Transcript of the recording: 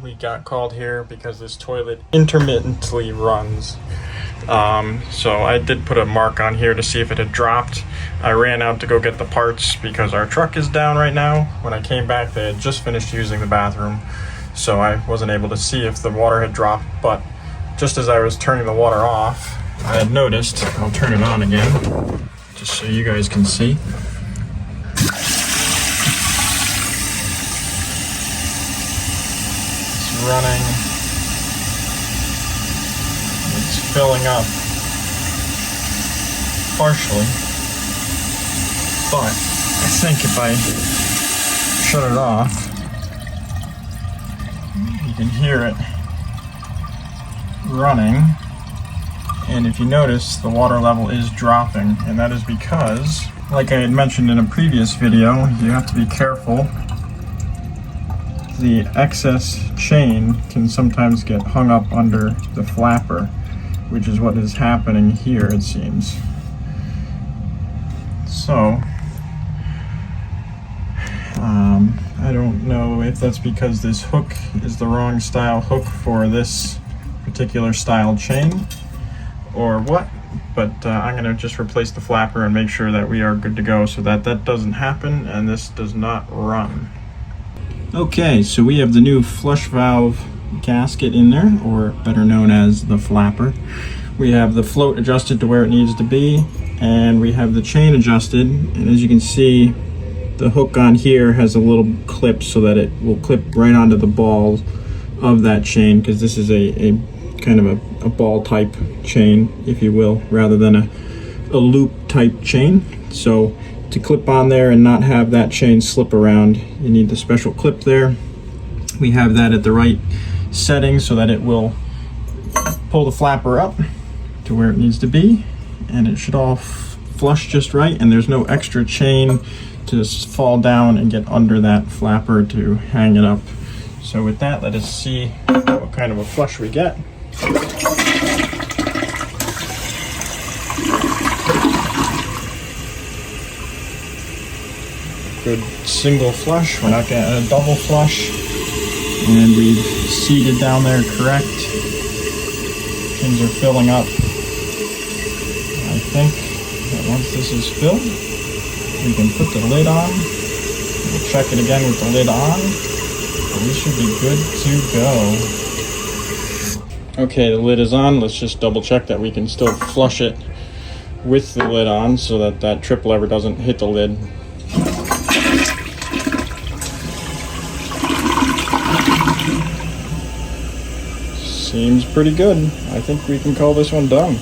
we got called here because this toilet intermittently runs. So I did put a mark on here to see if it had dropped. I ran out to go get the parts because our truck is down right now. When I came back, they had just finished using the bathroom, so I wasn't able to see if the water had dropped, but just as I was turning the water off, I had noticed. I'll turn it on again, just so you guys can see. It's running. It's filling up partially, but I think if I shut it off, you can hear it running. And if you notice, the water level is dropping, and that is because, like I had mentioned in a previous video, you have to be careful. The excess chain can sometimes get hung up under the flapper, which is what is happening here, it seems. So, I don't know if that's because this hook is the wrong style hook for this particular style chain, or what, but I'm going to just replace the flapper and make sure that we are good to go so that that doesn't happen and this does not run. Okay, so we have the new flush valve gasket in there, or better known as the flapper. We have the float adjusted to where it needs to be, and we have the chain adjusted, and as you can see, the hook on here has a little clip so that it will clip right onto the ball of that chain, because this is a kind of a ball type chain, if you will, rather than a loop type chain. So to clip on there and not have that chain slip around, you need the special clip there. We have that at the right setting so that it will pull the flapper up to where it needs to be, and it should all flush just right, and there's no extra chain to fall down and get under that flapper to hang it up. So with that, let us see what kind of a flush we get. Good single flush, we're not getting a double flush, and we've seated down there correct. Things are filling up. I think that once this is filled, we can put the lid on. We'll check it again with the lid on, and we should be good to go. Okay, the lid is on. Let's just double check that we can still flush it with the lid on so that that trip lever doesn't hit the lid. Seems pretty good. I think we can call this one done.